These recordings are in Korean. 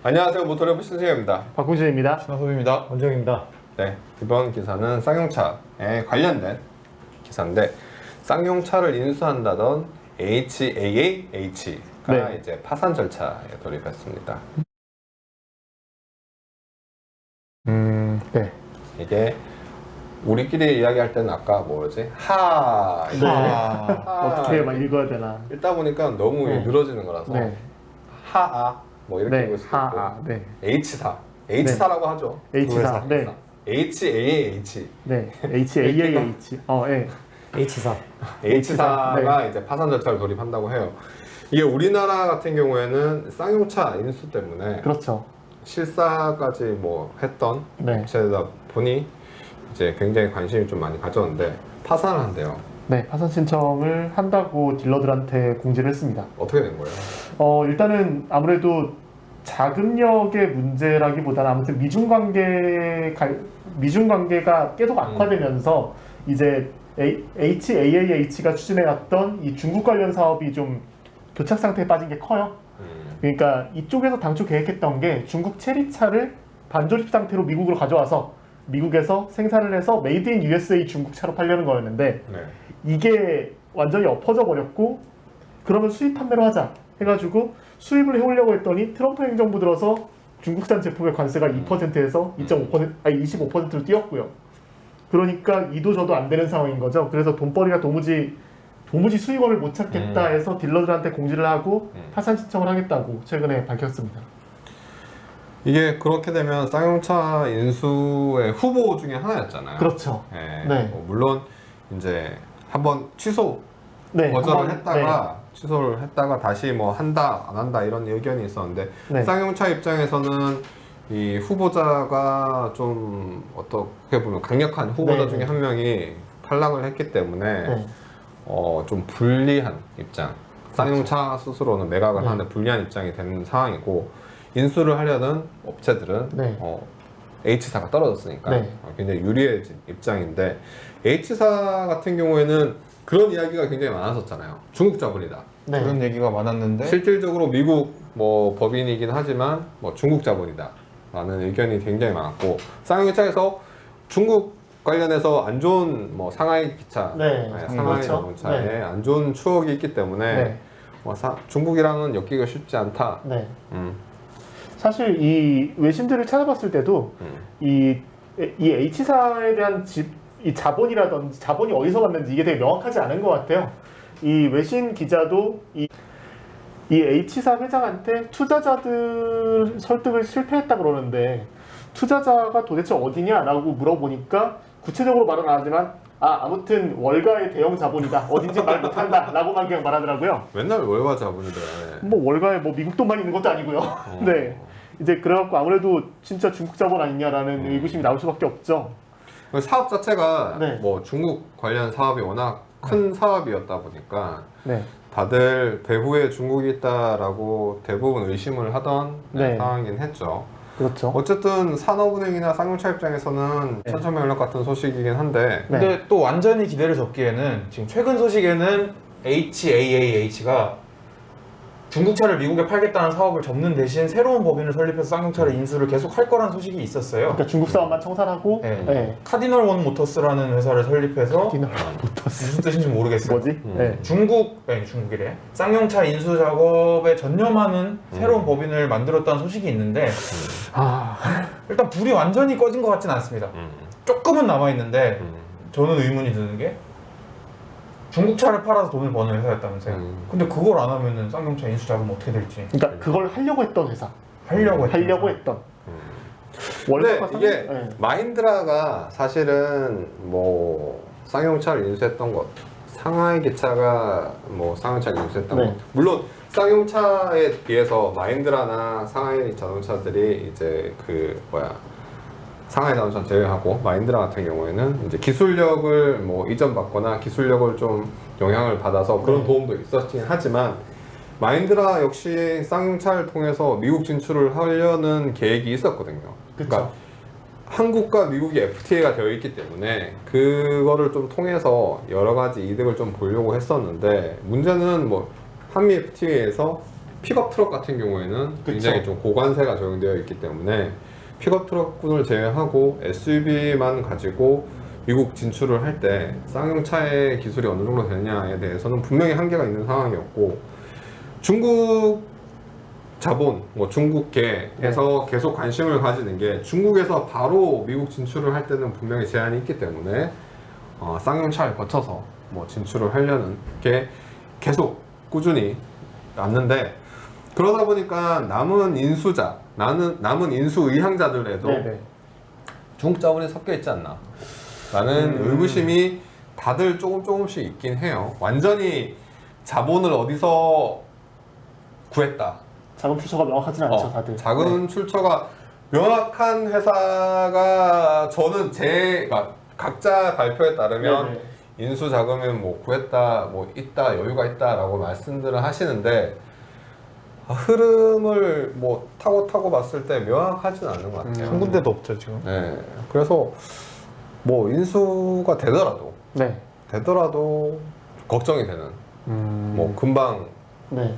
안녕하세요. 모터레브 신승엽입니다. 박kun신입니다. 신화섭입니다. 원정입니다. 네, 이번 기사는 쌍용차에 관련된 기사인데, 쌍용차를 인수한다던 HAAH가 네. 이제 파산 절차에 돌입했습니다. 네. 이게 우리끼리 이야기할 때는 아까 뭐지? 네. 하. 어떻게 막 읽어야 되나. 읽다 보니까 너무 네. 늘어지는 거라서 네. 하아 뭐 이렇게 네. 읽을 수도 있고 하아. 네. H사라고 하죠. H사. 네. HAAH 네. HAAH. 예. H사. H사가 이제 파산 절차를 돌입한다고 해요. 이게 우리나라 같은 경우에는 쌍용차 인수 때문에 그렇죠. 실사까지 뭐 했던 네. 업체다 보니 이제 굉장히 관심이 좀 많이 가졌는데 파산을 한대요. 네. 파산 신청을 한다고 딜러들한테 공지를 했습니다. 어떻게 된 거예요? 일단은 아무래도 자금력의 문제라기보다는 아무튼 미중 관계가 계속 악화되면서 이제 HAAH가 추진해왔던 이 중국 관련 사업이 좀 교착 상태에 빠진 게 커요. 그러니까 이쪽에서 당초 계획했던 게 중국 체리차를 반조립 상태로 미국으로 가져와서 미국에서 생산을 해서 메이드 인 USA 중국 차로 팔려는 거였는데 네. 이게 완전히 엎어져 버렸고, 그러면 수입 판매로 하자 해가지고 수입을 해오려고 했더니 트럼프 행정부 들어서 중국산 제품의 관세가 2%에서 25%로 뛰었고요. 그러니까 이도 저도 안 되는 상황인 거죠. 그래서 돈벌이가 도무지 수익원을 못 찾겠다 해서 딜러들한테 공지를 하고 파산 신청을 하겠다고 최근에 밝혔습니다. 이게 그렇게 되면 쌍용차 인수의 후보 중에 하나였잖아요. 그렇죠. 네. 네. 뭐 물론 이제 한번 취소 네, 거절을 한번, 했다가 취소를 했다가 다시 뭐 한다 안 한다 이런 의견이 있었는데, 네. 쌍용차 입장에서는 이 후보자가 좀 어떻게 보면 강력한 후보자 네, 중에 네. 한 명이 탈락을 했기 때문에 네. 좀 불리한 입장, 쌍용차 스스로는 매각을 네. 하는데 불리한 입장이 되는 상황이고, 인수를 하려는 업체들은 네. H사가 떨어졌으니까 네. 굉장히 유리해진 입장인데, H사 같은 경우에는 그런 이야기가 굉장히 많았었잖아요. 중국 자본이다. 네. 그런 얘기가 많았는데 실질적으로 미국 뭐 법인이긴 하지만 뭐 중국 자본이다 라는 의견이 굉장히 많았고, 쌍용차에서 중국 관련해서 안 좋은 뭐 상하이 기차, 네. 상하이 그렇죠. 자동차에 네. 안 좋은 추억이 있기 때문에 네. 뭐 중국이랑은 엮기가 쉽지 않다. 네. 음, 사실 이 외신들을 찾아봤을 때도 이 H사에 대한 이 자본이라든지 자본이 어디서 왔는지 이게 되게 명확하지 않은 것 같아요. 이 외신 기자도 이 H사 회장한테 투자자들 설득을 실패했다 그러는데, 투자자가 도대체 어디냐라고 물어보니까 구체적으로 말은 안 하지만 아무튼 월가의 대형 자본이다, 어딘지 말 못한다 라고만 그냥 말하더라고요. 맨날 월화 자본이래. 뭐 월가에 뭐 미국 돈만 있는 것도 아니고요. 네. 이제 그래갖고 아무래도 진짜 중국 자본 아니냐라는 의구심이 나올 수밖에 없죠. 사업 자체가 네. 뭐 중국 관련 사업이 워낙 큰 사업이었다 보니까 네. 다들 배후에 중국이 있다라고 대부분 의심을 하던 네. 상황이긴 했죠. 그렇죠. 어쨌든 산업은행이나 쌍용차 입장에서는 네. 천천명력 같은 소식이긴 한데, 네. 근데 또 완전히 기대를 접기에는 지금 최근 소식에는 HAAH가 중국차를 미국에 팔겠다는 사업을 접는 대신 새로운 법인을 설립해서 쌍용차를 인수를 계속 할 거라는 소식이 있었어요. 그러니까 중국 사업만 청산하고 네. 네. 카디널 원 모터스라는 회사를 설립해서 디너 모터스 무슨 뜻인지 모르겠어요. 뭐지? 네. 중국이래. 쌍용차 인수 작업에 전념하는 새로운 법인을 만들었다는 소식이 있는데, 일단 불이 완전히 꺼진 것 같진 않습니다. 조금은 남아있는데 저는 의문이 드는 게, 중국차를 팔아서 돈을 버는 회사였다면서요. 근데 그걸 안 하면은 쌍용차 인수 작업은 어떻게 될지 그러니까 그걸 하려고 했던 회사. 하려고 했던. 근데 월가가 이게 네. 마힌드라가 사실은 뭐 쌍용차를 인수했던 것, 상하이 기차가 뭐 쌍용차를 인수했던 네. 것, 물론 쌍용차에 비해서 마힌드라나 상하이 자동차들이 이제 상하이 자동차는 제외하고 마힌드라 같은 경우에는 이제 기술력을 뭐 이전받거나 기술력을 좀 영향을 받아서 그런 도움도 있었긴 하지만, 마힌드라 역시 쌍용차를 통해서 미국 진출을 하려는 계획이 있었거든요. 그러니까 한국과 미국이 FTA가 되어 있기 때문에 그거를 좀 통해서 여러 가지 이득을 좀 보려고 했었는데, 문제는 뭐 한미 FTA에서 픽업 트럭 같은 경우에는 그쵸. 굉장히 좀 고관세가 적용되어 있기 때문에 픽업 트럭군을 제외하고 SUV만 가지고 미국 진출을 할 때 쌍용차의 기술이 어느 정도 되느냐에 대해서는 분명히 한계가 있는 상황이었고, 중국 자본, 뭐 중국계에서 계속 관심을 가지는 게 중국에서 바로 미국 진출을 할 때는 분명히 제한이 있기 때문에 쌍용차를 거쳐서 뭐 진출을 하려는 게 계속 꾸준히 왔는데, 그러다 보니까 남은 인수자, 남은 인수 의향자들에도 네네. 중국 자본이 섞여 있지 않나 라는 의구심이 다들 조금씩 있긴 해요. 완전히 자본을 어디서 구했다, 자금 출처가 명확하진 않죠, 다들. 자금 출처가 명확한 회사가, 저는 제가 각자 발표에 따르면 네네. 인수 자금은 뭐 구했다, 뭐 있다, 여유가 있다라고 말씀들을 하시는데, 흐름을 뭐 타고 봤을 때 명확하진 않는 것 같아요. 한 군데도 없죠 지금. 네, 그래서 뭐 인수가 네. 되더라도 걱정이 되는, 뭐 금방 네.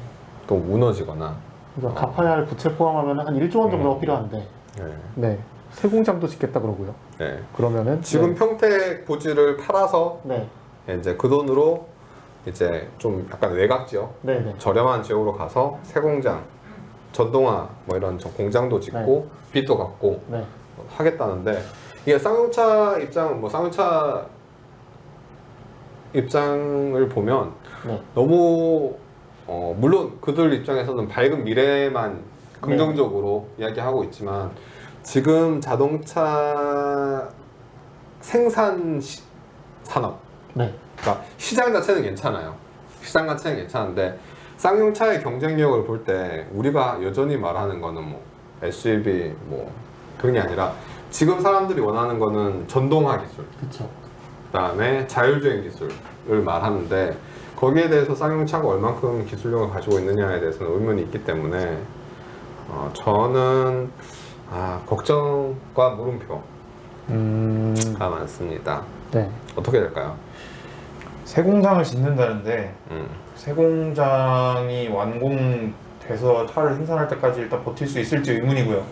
또 무너지거나. 그러니까 갚아야 할 부채 포함하면 한 1조 원 정도가 필요한데, 네. 네. 새 공장도 짓겠다 그러고요. 네. 그러면은 지금 네. 평택 부지를 팔아서 네. 이제 그 돈으로 이제 좀 약간 외곽 지역, 네네. 저렴한 지역으로 가서 새 공장, 전동화 뭐 이런 저 공장도 짓고 빚도 갚고 네. 하겠다는데, 이게 쌍용차 입장, 뭐 쌍용차 입장을 보면 네. 너무 물론 그들 입장에서는 밝은 미래만 긍정적으로 이야기하고 있지만, 지금 자동차 생산 산업, 네. 그러니까 시장 자체는 괜찮아요. 시장 자체는 괜찮은데 쌍용차의 경쟁력을 볼 때 우리가 여전히 말하는 거는 뭐 SUV 뭐 그런 게 아니라, 지금 사람들이 원하는 거는 전동화 기술, 그렇죠. 그다음에 자율주행 기술을 말하는데, 거기에 대해서 쌍용차가 얼만큼 기술력을 가지고 있느냐에 대해서는 의문이 있기 때문에 저는 걱정과 물음표가 많습니다. 네. 어떻게 될까요? 새 공장을 짓는다는데 음. 새 공장이 완공돼서 차를 생산할 때까지 일단 버틸 수 있을지 의문이고요.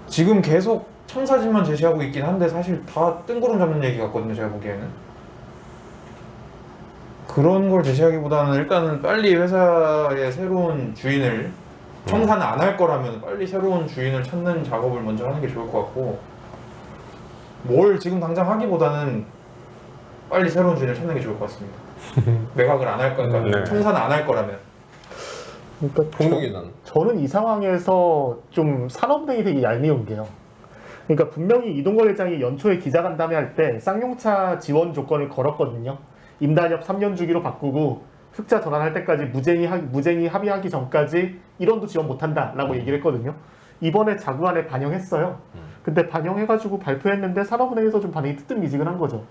지금 계속 청사진만 제시하고 있긴 한데 사실 다 뜬구름 잡는 얘기 같거든요, 제가 보기에는. 그런 걸 제시하기보다는 일단은 빨리 회사의 새로운 주인을, 청산을 안 할 거라면 빨리 새로운 주인을 찾는 작업을 먼저 하는 게 좋을 것 같고, 뭘 지금 당장 하기보다는 빨리 새로운 주인을 찾는 게 좋을 것 같습니다. 매각을 안 할 거니까, 네. 청산을 안 할 거라면. 그러니까 공동이는 저는 이 상황에서 좀 산업은행이 되게 얄미운 게요. 그러니까 분명히 이동걸 회장이 연초에 기자간담회 할 때 쌍용차 지원 조건을 걸었거든요. 임단협 3년 주기로 바꾸고 흑자 전환할 때까지 무쟁이 합의하기 전까지 1원도 지원 못한다라고 얘기를 했거든요. 이번에 자구안에 반영했어요. 근데 반영해가지고 발표했는데 산업은행에서 좀 반응이 뜨뜻미지근한 거죠.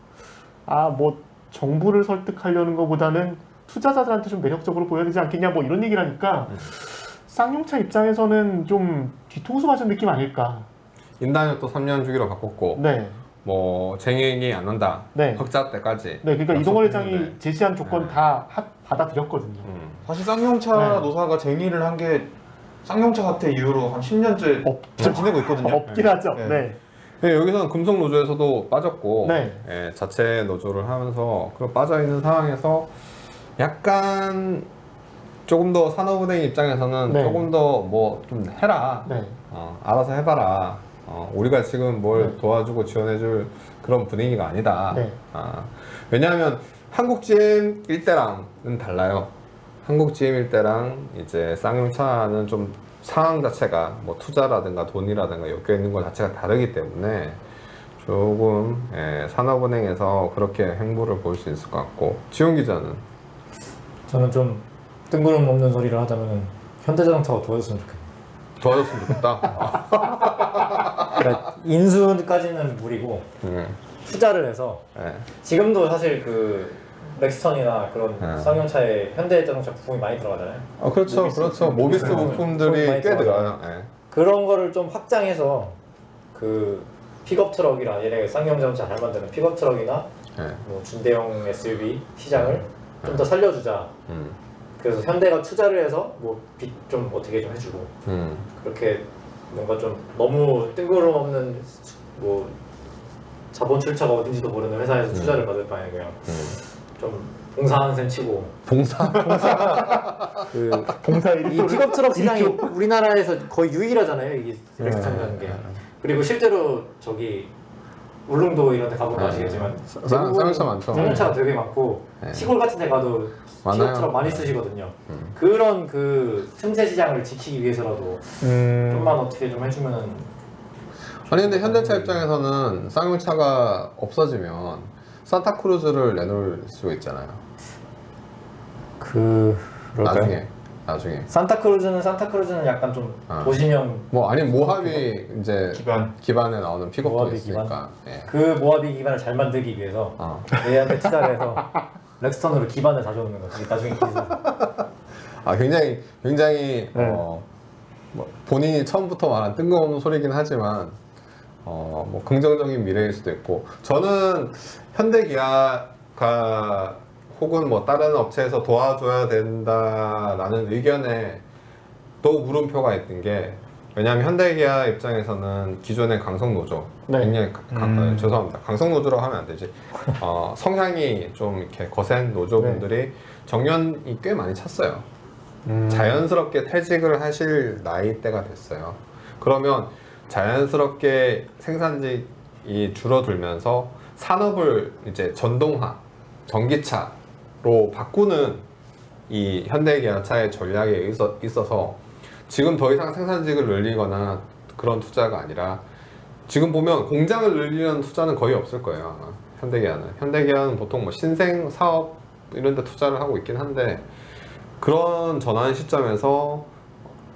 뭐 정부를 설득하려는 것보다는 투자자들한테 좀 매력적으로 보여야 되지 않겠냐, 뭐 이런 얘기를 하니까 쌍용차 입장에서는 좀 뒤통수 맞은 느낌 아닐까. 임단협도 3년 주기로 바꿨고, 네. 뭐 쟁행이 안 한다, 네. 흑자 때까지. 네, 그러니까 이동걸 회장이 약속했는데. 제시한 조건 다 받아들였거든요. 사실 쌍용차 네. 노사가 쟁의를 한 게 쌍용차 사태 이후로 한 10년째 없죠. 지내고 있거든요. 없긴 하죠. 네. 네. 네, 여기서는 금속 노조에서도 빠졌고, 네. 자체 노조를 하면서 그 빠져 있는 상황에서 약간 조금 더 산업은행 입장에서는 네. 조금 더 뭐 좀 해라, 네. 알아서 해봐라, 우리가 지금 뭘 네. 도와주고 지원해줄 그런 분위기가 아니다. 네. 왜냐하면 한국 GM 일대랑은 달라요. 한국 GM 일대랑 이제 쌍용차는 좀 상황 자체가 뭐 투자라든가 돈이라든가 엮여 있는 것 자체가 다르기 때문에 조금 산업은행에서 그렇게 행보를 볼 수 있을 것 같고, 지용 기자는 저는 좀 뜬구름 없는 소리를 하자면 현대자동차가 도와줬으면 좋겠네요. 도와줬으면 좋겠다. 그러니까 인수까지는 무리고 투자를 해서 네. 지금도 사실 그 렉스턴이나 그런 쌍용차에 현대자동차 부품이 많이 들어가잖아요. 그렇죠, 모비스 그렇죠. 부품, 모비스 부품 부품들이 많이 꽤 들어가요. 들어요. 그런 거를 좀 확장해서 그 픽업 트럭이나 얘네 쌍용자동차 잘 만드는 픽업 트럭이나 뭐 중대형 SUV 시장을 좀 더 살려주자. 그래서 현대가 투자를 해서 뭐 빚 좀 어떻게 좀 해주고 그렇게 뭔가 좀 너무 뜬구름없는 뭐 자본 출처가 어딘지도 모르는 회사에서 투자를 받을 바에 그냥 좀 봉사하는 셈 치고 봉사. 그 봉사 이 픽업 트럭 시장이 우리나라에서 거의 유일하잖아요. 이게 렉스 참가하는 게. 그리고 실제로 저기 울릉도 이런 데 가보면 아시겠지만 쌍용차 많죠. 쌍용차가 되게 많고 네. 시골 같은 데 가도 많아요. 픽업 트럭 많이 쓰시거든요. 그런 그 틈새 시장을 지키기 위해서라도 좀만 어떻게 좀 해주면은 아니 근데 현대차 입장에서는 쌍용차가 없어지면 산타크루즈를 내놓을 수 있잖아요. 나중에 산타크루즈는 약간 좀 도시명 뭐 아니면 모하비 이제 기반. 에 나오는 픽업도 모하비 있으니까. 예. 그 모하비 기반을 잘 만들기 위해서 얘한테 투자를 해서 렉스턴으로 기반을 다져오는 거지. 나중에 기술. 굉장히 뭐 본인이 처음부터 말한 뜬금없는 소리긴 하지만 뭐 긍정적인 미래일 수도 있고 저는 현대기아가 혹은 뭐 다른 업체에서 도와줘야 된다라는 의견에 또 물음표가 있는 게 왜냐하면 현대기아 입장에서는 기존의 강성노조 굉장히 죄송합니다 강성노조라고 하면 안 되지 성향이 좀 이렇게 거센 노조분들이 정년이 꽤 많이 찼어요. 자연스럽게 퇴직을 하실 나이대가 됐어요. 그러면 자연스럽게 생산직이 줄어들면서 산업을 이제 전동화, 전기차로 바꾸는 이 현대기아차의 전략에 있어서 지금 더 이상 생산직을 늘리거나 그런 투자가 아니라 지금 보면 공장을 늘리는 투자는 거의 없을 거예요. 아마 현대기아는 보통 뭐 신생 사업 이런 데 투자를 하고 있긴 한데 그런 전환 시점에서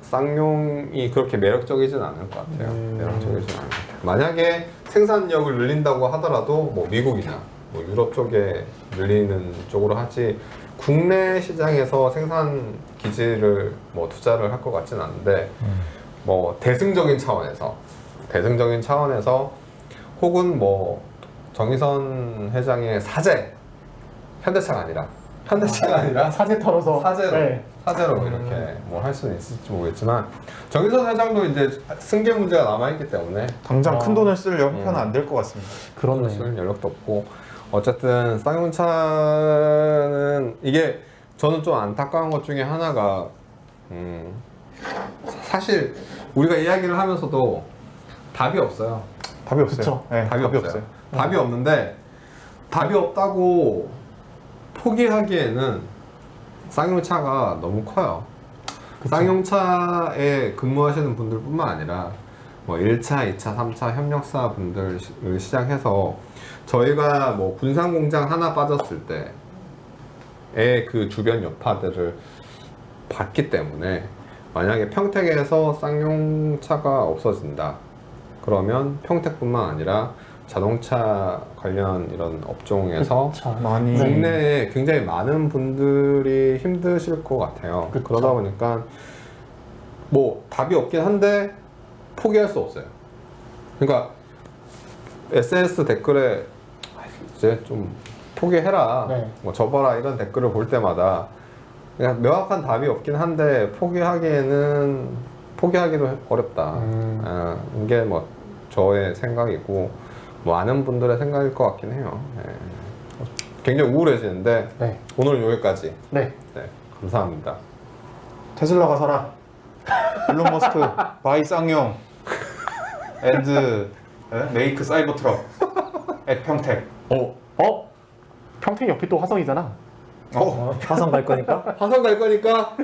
쌍용이 그렇게 매력적이진 않을 것 같아요. 매력적이진 않을 것 같아요. 만약에 생산력을 늘린다고 하더라도 뭐 미국이나 뭐 유럽 쪽에 늘리는 쪽으로 하지 국내 시장에서 생산 기지를 뭐 투자를 할 것 같진 않은데 뭐 대승적인 차원에서 혹은 뭐 정의선 회장의 현대차가 아니라 사제 털어서 사제로 이렇게 뭐 할 수는 있을지 모르겠지만 정의선 회장도 이제 승계 문제가 남아있기 때문에 당장 큰 돈을 쓸 형편은 안 될 것 같습니다. 그런 쓸 여력도 없고 어쨌든 쌍용차는 이게 저는 좀 안타까운 것 중에 하나가 사실 우리가 이야기를 하면서도 답이 없어요. 답이 없어요. 그쵸? 네, 답이 없어요. 답이 없는데 답이 없다고 포기하기에는 쌍용차가 너무 커요. 쌍용차에 근무하시는 분들뿐만 아니라 뭐 1차, 2차, 3차 협력사 분들을 시작해서 저희가 뭐 군산 공장 하나 빠졌을 때의 그 주변 여파들을 봤기 때문에 만약에 평택에서 쌍용차가 없어진다 그러면 평택뿐만 아니라 자동차 관련 이런 업종에서 많이 국내에 굉장히 많은 분들이 힘드실 것 같아요. 그러다 보니까 뭐 답이 없긴 한데 포기할 수 없어요. 그러니까 SNS 댓글에 이제 좀 포기해라, 뭐 접어라 이런 댓글을 볼 때마다 그냥 명확한 답이 없긴 한데 포기하기도 어렵다. 이게 뭐 저의 생각이고 많은 분들의 생각일 것 같긴 해요. 굉장히 우울해지는데 오늘 여기까지. 감사합니다. 테슬라가 사라. 일론 머스크 바이 쌍용 앤드 메이크 사이버 트럭 앳 평택. 평택 옆이 또 화성이잖아. 화성 갈 거니까? 화성 갈 거니까